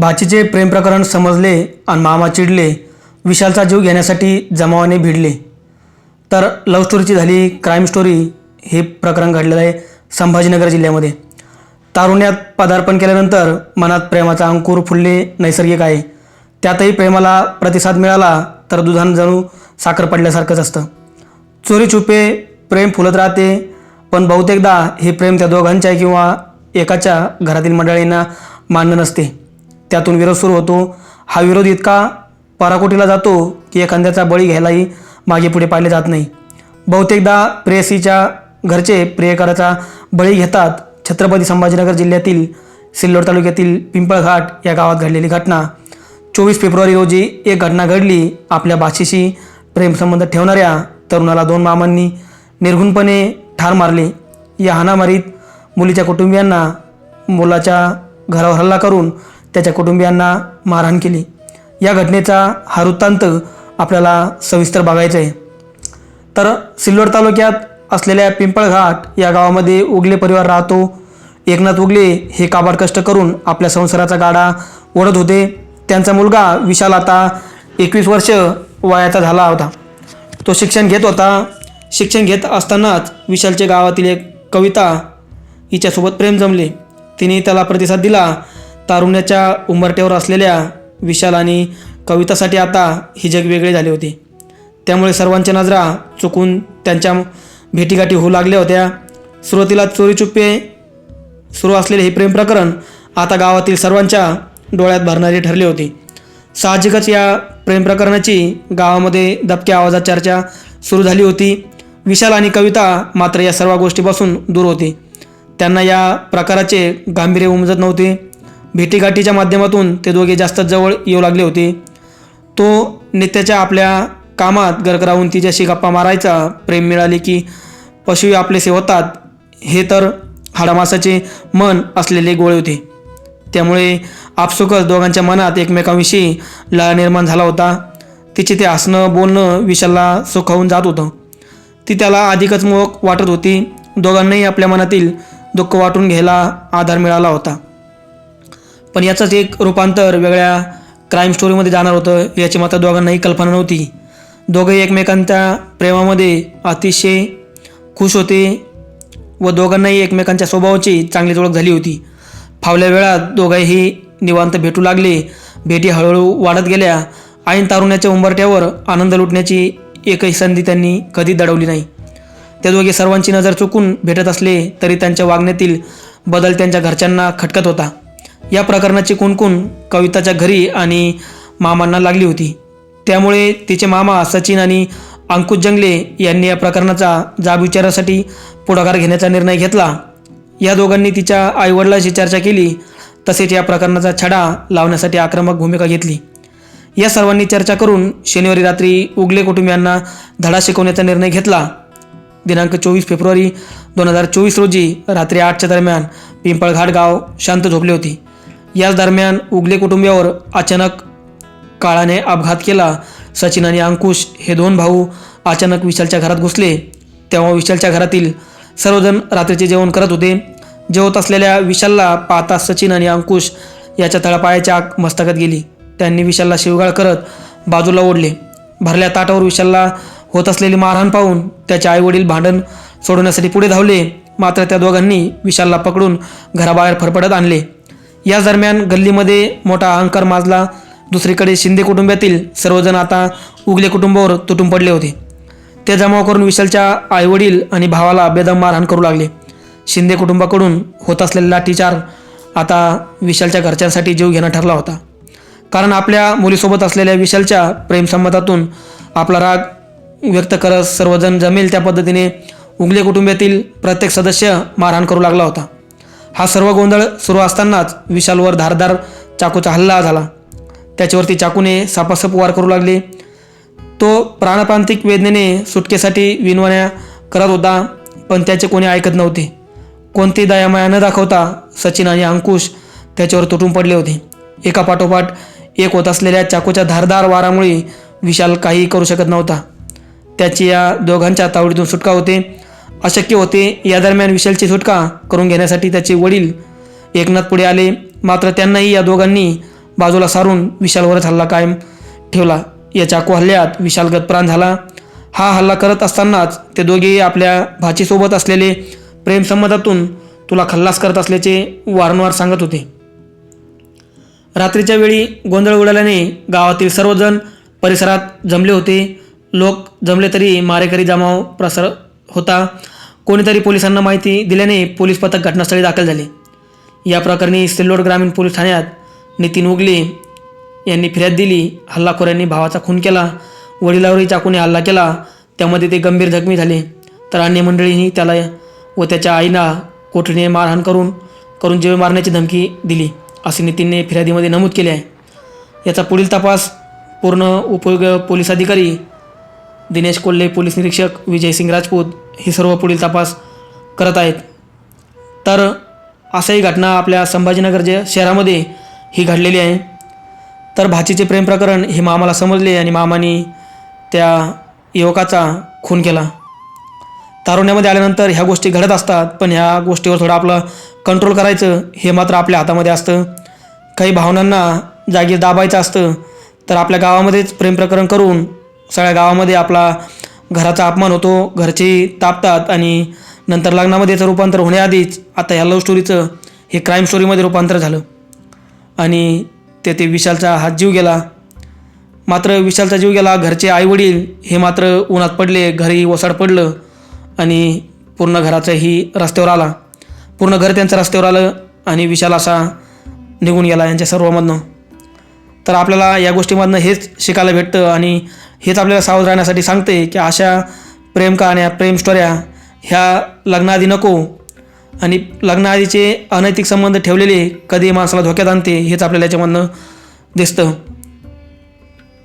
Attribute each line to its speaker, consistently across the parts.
Speaker 1: भाचीचे प्रेम प्रकरण समजले आणि मामा चिडले. विशालचा जीव घेण्यासाठी जमावाने भिडले. तर लव्ह स्टोरीची झाली क्राईम स्टोरी. हे प्रकरण घडलेलं आहे संभाजीनगर जिल्ह्यामध्ये. तारुण्यात पदार्पण केल्यानंतर मनात प्रेमाचा अंकुर फुलले नैसर्गिक आहे. त्यातही प्रेमाला प्रतिसाद मिळाला तर दुधान जणू साखर पडल्यासारखंच असतं. चोरी छुपे प्रेम फुलत राहते, पण बहुतेकदा हे प्रेम त्या दोघांच्या किंवा एकाच्या घरातील मंडळींना मान्य नसते. त्यातून विरोध सुरू होतो. हा विरोध इतका पराकोटीला जातो की एखाद्याचा बळी घ्यायलाही मागे पुढे पाडले जात नाही. बहुतेकदा प्रेयसीच्या घरचे प्रियकराचा बळी घेतात. छत्रपती संभाजीनगर जिल्ह्यातील सिल्लोड तालुक्यातील पिंपळघाट या गावात घडलेली घटना. 24 फेब्रुवारी रोजी एक घटना घडली. आपल्या भाचीशी प्रेमसंबंध ठेवणाऱ्या तरुणाला 2 मामांनी निर्घृणपणे ठार मारले. या हाणामारीत मुलीच्या कुटुंबियांना मुलाच्या घरावर हल्ला करून त्याच्या कुटुंबियांना मारहाण केली. या घटनेचा हा वृत्तांत आपल्याला सविस्तर बघायचा आहे. तर सिल्लोड तालुक्यात असलेल्या पिंपळघाट या गावामध्ये उगले परिवार राहतो. एकनाथ उगले हे काबाड कष्ट करून आपल्या संसाराचा गाडा ओढत होते. त्यांचा मुलगा विशाल आता 21 वर्ष वयाचा झाला होता. तो शिक्षण घेत होता. शिक्षण घेत असतानाच विशालच्या गावातील एक कविता हिच्यासोबत प्रेम जमले. तिने त्याला प्रतिसाद दिला. तारुण्याच्या उंबरठ्यावर असलेल्या विशाल आणि कवितासाठी आता ही जग वेगळे झाले होते. त्यामुळे सर्वांच्या नजरा चुकून त्यांच्या भेटीगाठी होऊ लागल्या होत्या. सुरुवातीला चोरीचुप्पे सुरू असलेले हे प्रेम प्रकरण आता गावातील सर्वांच्या डोळ्यात भरणारे ठरले होते. साहजिकच या प्रेम प्रकरणाची गावामध्ये दबक्या आवाजात चर्चा सुरू झाली होती. विशाल आणि कविता मात्र या सर्व गोष्टीपासून दूर होते. त्यांना या प्रकाराचे गांभीर्य उमजत नव्हते. भेटीगाठीच्या माध्यमातून ते दोघे जास्त जवळ येऊ लागले होते. तो नित्याच्या आपल्या कामात गर्क राहून तिच्याशी गप्पा मारायचा. प्रेम मिळाले की पशु आपलेसे होतात हे तर हाडामासाचे मन असलेले गोळे होते. त्यामुळे आपसुकच दोघांच्या मनात एकमेकांविषयी लळा निर्माण झाला होता. तिचे ते हसणं बोलणं विशालला सुखावून जात होतं. ती त्याला अधिकच मोहक वाटत होती. दोघांनाही आपल्या मनातील दुःख वाटून घ्यायला आधार मिळाला होता. पण याचंच एक रूपांतर वेगळ्या क्राईम स्टोरीमध्ये जाणार होतं याची मात्र दोघांनाही कल्पना नव्हती. दोघंही एकमेकांच्या प्रेमामध्ये अतिशय खुश होते व दोघांनाही एकमेकांच्या स्वभावाची चांगलीच ओळख झाली होती. फावल्या वेळात दोघंही निवांत भेटू लागले. भेटी हळूहळू वाढत गेल्या. ऐन तारुण्याच्या उंबरठ्यावर आनंद लुटण्याची एकही संधी त्यांनी कधी दडवली नाही. ते दोघे सर्वांची नजर चुकून भेटत असले तरी त्यांच्या वागण्यातील बदल त्यांच्या घरच्यांना खटकत होता. या प्रकरणाची कुणकुण कविताच्या घरी आणि मामांना लागली होती. त्यामुळे तिचे मामा सचिन आणि अंकुश जंगले यांनी या प्रकरणाचा जाब विचारासाठी पुढाकार घेण्याचा निर्णय घेतला. या दोघांनी तिच्या आईवडिलांशी चर्चा केली. तसेच या प्रकरणाचा छडा लावण्यासाठी आक्रमक भूमिका घेतली. या सर्वांनी चर्चा करून शनिवारी रात्री उगले कुटुंबियांना धडा शिकवण्याचा निर्णय घेतला. दिनांक 24 फेब्रुवारी 2024 रोजी रात्री 8च्या दरम्यान पिंपळघाट गाव शांत झोपले होते. याच दरम्यान उगले कुटुंबियावर अचानक काळाने अपघात केला. सचिन आणि अंकुश हे 2 भाऊ अचानक विशालच्या घरात घुसले. तेव्हा विशालच्या घरातील सर्वजण रात्रीचे जेवण करत होते. जेवत असलेल्या विशालला पाहता सचिन आणि अंकुश याच्या तळपायाच्या आग मस्तकात गेली. त्यांनी विशालला शिवगाळ करत बाजूला ओढले. भरल्या ताटावर विशालला होत असलेली मारहाण पाहून त्याचे आईवडील भांडण सोडवण्यासाठी पुढे धावले. मात्र त्या दोघांनी विशालला पकडून घराबाहेर फरफटत आणले. याच दरम्यान गल्लीमध्ये मोठा अहंकार माजला. दुसरीकडे शिंदे कुटुंबातील सर्वजण आता उगले कुटुंबावर तुटून पडले होते. ते जमाव करून विशालच्या आईवडील आणि भावाला बेदम मारहाण करू लागले. शिंदे कुटुंबाकडून होत असलेला लाठीचार आता विशालच्या घरच्यांसाठी जीव घेणं ठरला होता. कारण आपल्या मुलीसोबत असलेल्या विशालच्या प्रेमसंबंधातून आपला राग व्यक्त करत सर्वजण जमेल त्या पद्धतीने उगले कुटुंबातील प्रत्येक सदस्य मारहाण करू लागला होता. हा सर्व गोंधळ सुरू असतानाच विशालवर धारदार चाकूचा हल्ला झाला. त्याच्यावरती चाकूने सापासप वार करू लागले. तो प्राणप्रांतिक वेदनेने सुटकेसाठी विनवण्या करत होता, पण त्याचे कोणी ऐकत नव्हते. कोणती दयामाया न दाखवता सचिन आणि अंकुश त्याच्यावर तुटून पडले होते. एका पाठोपाठ एक होत असलेल्या चाकूच्या धारदार वारामुळे विशाल काही करू शकत नव्हता. त्याची या दोघांच्या तावडीतून सुटका होते अशक्य होते. या दरम्यान विशालची सुटका करून घेण्यासाठी त्याचे वडील एकनाथ पुढे आले. मात्र त्यांनाही या दोघांनी बाजूला सारून विशालवरच हल्ला कायम ठेवला. या चाकू हल्ल्यात विशाल गतप्राण झाला. हा हल्ला करत असतानाच ते दोघेही आपल्या भाचीसोबत असलेले प्रेमसंबंधातून तुला खल्लास करत असल्याचे वारंवार सांगत होते. रात्रीच्या वेळी गोंधळ उडाल्याने गावातील सर्वजण परिसरात जमले होते. लोक जमले तरी मारेकरी जमाव प्रसार होता. कोणीतरी पोलिसांना माहिती दिल्याने पोलीस पथक घटनास्थळी दाखल झाले. या प्रकरणी सिल्लोड ग्रामीण पोलीस ठाण्यात नितीन उगले यांनी फिर्याद दिली. हल्लाखोरांनी भावाचा खून केला, वडिलावरही चाकूने हल्ला केला, त्यामध्ये ते गंभीर जखमी झाले. तर अन्य मंडळींनी त्याला व त्याच्या आईला कोठडीने मारहाण करून जीव मारण्याची धमकी दिली असे नितीनने फिर्यादीमध्ये नमूद केले आहे. याचा पुढील तपास पूर्ण उपयोगी पोलीस अधिकारी दिनेश कोल्हे, पोलीस निरीक्षक विजयसिंग राजपूत हे सर्व पुढील तपास करत आहेत. तर असंही घटना आपल्या संभाजीनगर शहरामध्ये ही घडलेली आहे. तर भाचीचे प्रेम प्रकरण हे मामाला समजले आणि मामाने त्या युवकाचा खून केला. तारुण्यामध्ये आल्यानंतर ह्या गोष्टी घडत असतात, पण ह्या गोष्टीवर थोडं आपलं कंट्रोल करायचं हे मात्र आपल्या हातामध्ये असतं. काही भावनांना जागी दाबायचं असतं. तर आपल्या गावामध्येच प्रेम प्रकरण करून सगळ्या गावामध्ये आपला घराचा अपमान होतो, घरचे तापतात आणि नंतर लग्नामध्येचं रूपांतर होण्याआधीच आता ह्या लव्ह स्टोरीचं हे क्राईम स्टोरीमध्ये रूपांतर झालं आणि ते विशालचा हात जीव गेला. मात्र विशालचा जीव गेला, घरचे आईवडील हे मात्र उन्हात पडले, घरी ओसाड पडलं आणि पूर्ण घराचंही रस्त्यावर आला, पूर्ण घर त्यांचं रस्त्यावर आलं आणि विशाल असा निघून गेला यांच्या सर्वांमधनं. तर आपल्याला या गोष्टीमधनं हेच शिकायला भेटतं आणि हेच आपल्याला सावध राहण्यासाठी सांगते की अशा प्रेम कहाण्या, प्रेम स्टोऱ्या ह्या लग्नाआधी नको आणि लग्नाआधीचे अनैतिक संबंध ठेवलेले कधी माणसाला धोक्यात आणते हेच आपल्याला याच्यामधनं दिसतं.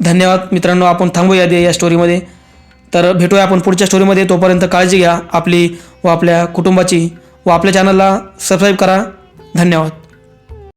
Speaker 1: धन्यवाद मित्रांनो, आपण थांबूया या स्टोरीमध्ये. तर भेटूया आपण पुढच्या स्टोरीमध्ये. तोपर्यंत काळजी घ्या आपली व आपल्या कुटुंबाची व आपल्या चॅनलला सबस्क्राईब करा. धन्यवाद.